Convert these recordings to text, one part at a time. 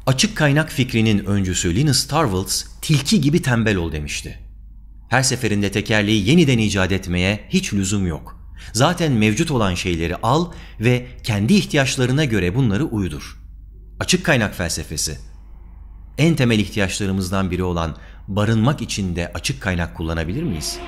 Açık kaynak fikrinin öncüsü Linus Torvalds, tilki gibi tembel ol demişti. Her seferinde tekerleği yeniden icat etmeye hiç lüzum yok. Zaten mevcut olan şeyleri al ve kendi ihtiyaçlarına göre bunları uydur. Açık kaynak felsefesi. En temel ihtiyaçlarımızdan biri olan barınmak için de açık kaynak kullanabilir miyiz?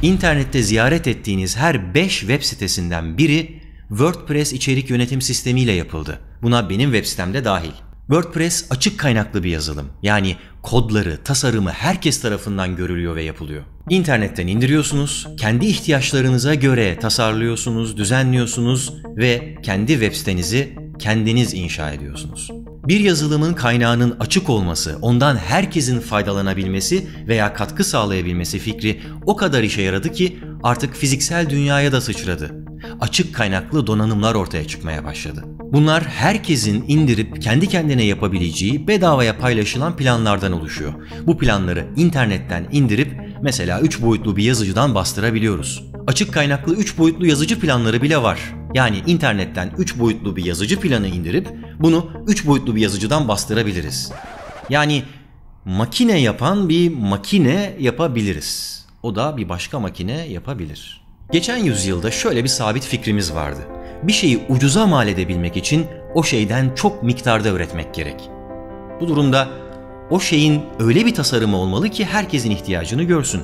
İnternette ziyaret ettiğiniz her 5 web sitesinden biri WordPress içerik yönetim sistemiyle yapıldı. Buna benim web sitem de dahil. WordPress açık kaynaklı bir yazılım. Yani kodları, tasarımı herkes tarafından görülüyor ve yapılıyor. İnternetten indiriyorsunuz, kendi ihtiyaçlarınıza göre tasarlıyorsunuz, düzenliyorsunuz ve kendi web sitenizi kendiniz inşa ediyorsunuz. Bir yazılımın kaynağının açık olması, ondan herkesin faydalanabilmesi veya katkı sağlayabilmesi fikri o kadar işe yaradı ki artık fiziksel dünyaya da sıçradı. Açık kaynaklı donanımlar ortaya çıkmaya başladı. Bunlar herkesin indirip kendi kendine yapabileceği bedavaya paylaşılan planlardan oluşuyor. Bu planları internetten indirip mesela 3 boyutlu bir yazıcıdan bastırabiliyoruz. Açık kaynaklı 3 boyutlu yazıcı planları bile var. Yani internetten 3 boyutlu bir yazıcı planı indirip bunu 3 boyutlu bir yazıcıdan bastırabiliriz. Yani makine yapan bir makine yapabiliriz. O da bir başka makine yapabilir. Geçen yüzyılda şöyle bir sabit fikrimiz vardı. Bir şeyi ucuza mal edebilmek için o şeyden çok miktarda üretmek gerek. Bu durumda o şeyin öyle bir tasarımı olmalı ki herkesin ihtiyacını görsün.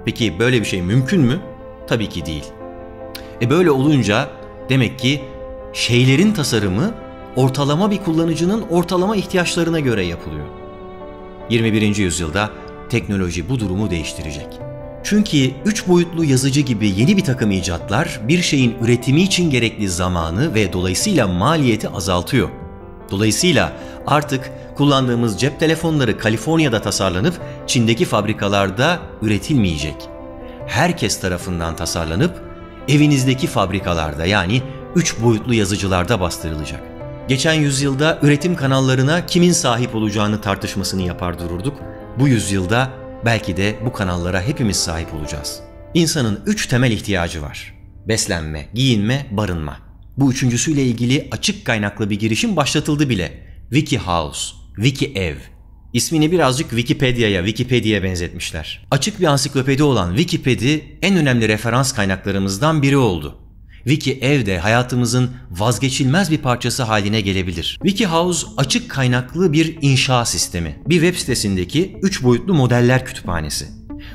Peki böyle bir şey mümkün mü? Tabii ki değil. Böyle olunca demek ki şeylerin tasarımı ortalama bir kullanıcının ortalama ihtiyaçlarına göre yapılıyor. 21. yüzyılda teknoloji bu durumu değiştirecek. Çünkü 3 boyutlu yazıcı gibi yeni bir takım icatlar bir şeyin üretimi için gerekli zamanı ve dolayısıyla maliyeti azaltıyor. Dolayısıyla artık kullandığımız cep telefonları Kaliforniya'da tasarlanıp Çin'deki fabrikalarda üretilmeyecek. Herkes tarafından tasarlanıp evinizdeki fabrikalarda yani 3 boyutlu yazıcılarda bastırılacak. Geçen yüzyılda üretim kanallarına kimin sahip olacağını tartışmasını yapar dururduk. Bu yüzyılda belki de bu kanallara hepimiz sahip olacağız. İnsanın 3 temel ihtiyacı var. Beslenme, giyinme, barınma. Bu üçüncüsüyle ilgili açık kaynaklı bir girişim başlatıldı bile. WikiHouse, WikiEv. İsmini birazcık Wikipedia'ya benzetmişler. Açık bir ansiklopedi olan Wikipedia en önemli referans kaynaklarımızdan biri oldu. WikiEv de hayatımızın vazgeçilmez bir parçası haline gelebilir. WikiHouse açık kaynaklı bir inşa sistemi. Bir web sitesindeki 3 boyutlu modeller kütüphanesi.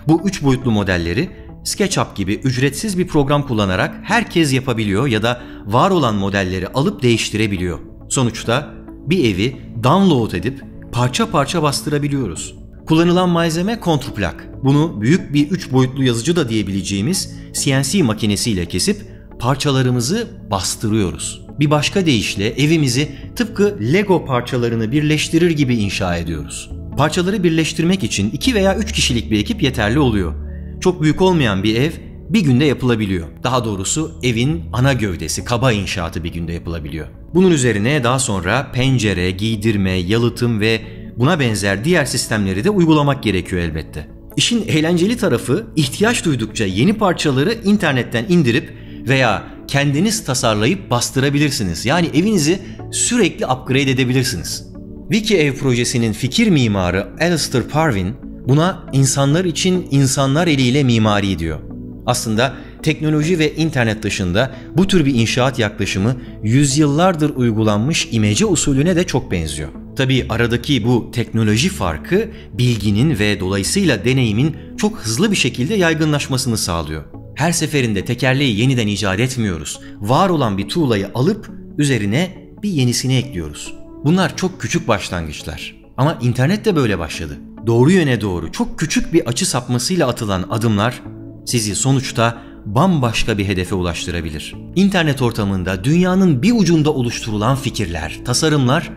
Bu 3 boyutlu modelleri SketchUp gibi ücretsiz bir program kullanarak herkes yapabiliyor ya da var olan modelleri alıp değiştirebiliyor. Sonuçta bir evi download edip parça parça bastırabiliyoruz. Kullanılan malzeme kontrplak. Bunu büyük bir 3 boyutlu yazıcı da diyebileceğimiz CNC makinesiyle kesip parçalarımızı bastırıyoruz. Bir başka deyişle evimizi tıpkı Lego parçalarını birleştirir gibi inşa ediyoruz. Parçaları birleştirmek için 2 veya 3 kişilik bir ekip yeterli oluyor. Çok büyük olmayan bir ev bir günde yapılabiliyor. Daha doğrusu evin ana gövdesi, kaba inşaatı bir günde yapılabiliyor. Bunun üzerine daha sonra pencere, giydirme, yalıtım ve buna benzer diğer sistemleri de uygulamak gerekiyor elbette. İşin eğlenceli tarafı ihtiyaç duydukça yeni parçaları internetten indirip veya kendiniz tasarlayıp bastırabilirsiniz. Yani evinizi sürekli upgrade edebilirsiniz. WikiEv projesinin fikir mimarı Alistair Parvin buna insanlar için insanlar eliyle mimari diyor. Aslında teknoloji ve internet dışında bu tür bir inşaat yaklaşımı yüzyıllardır uygulanmış imece usulüne de çok benziyor. Tabii aradaki bu teknoloji farkı bilginin ve dolayısıyla deneyimin çok hızlı bir şekilde yaygınlaşmasını sağlıyor. Her seferinde tekerleği yeniden icat etmiyoruz. Var olan bir tuğlayı alıp üzerine bir yenisini ekliyoruz. Bunlar çok küçük başlangıçlar. Ama internet de böyle başladı. Doğru yöne doğru çok küçük bir açı sapmasıyla atılan adımlar sizi sonuçta bambaşka bir hedefe ulaştırabilir. İnternet ortamında dünyanın bir ucunda oluşturulan fikirler, tasarımlar,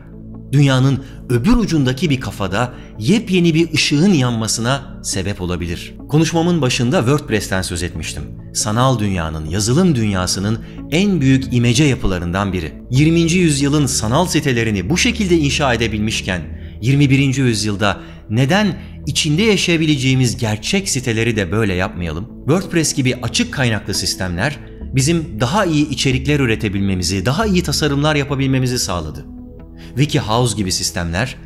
dünyanın öbür ucundaki bir kafada yepyeni bir ışığın yanmasına sebep olabilir. Konuşmamın başında WordPress'ten söz etmiştim. Sanal dünyanın, yazılım dünyasının en büyük imece yapılarından biri. 20. yüzyılın sanal sitelerini bu şekilde inşa edebilmişken 21. yüzyılda neden içinde yaşayabileceğimiz gerçek siteleri de böyle yapmayalım? WordPress gibi açık kaynaklı sistemler bizim daha iyi içerikler üretebilmemizi, daha iyi tasarımlar yapabilmemizi sağladı. WikiHouse gibi sistemler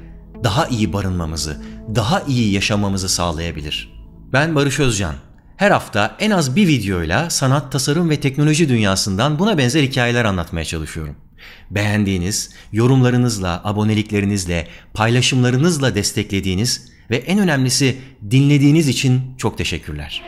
daha iyi barınmamızı, daha iyi yaşamamızı sağlayabilir. Ben Barış Özcan. Her hafta en az bir videoyla sanat, tasarım ve teknoloji dünyasından buna benzer hikayeler anlatmaya çalışıyorum. Beğendiğiniz, yorumlarınızla, aboneliklerinizle, paylaşımlarınızla desteklediğiniz ve en önemlisi dinlediğiniz için çok teşekkürler.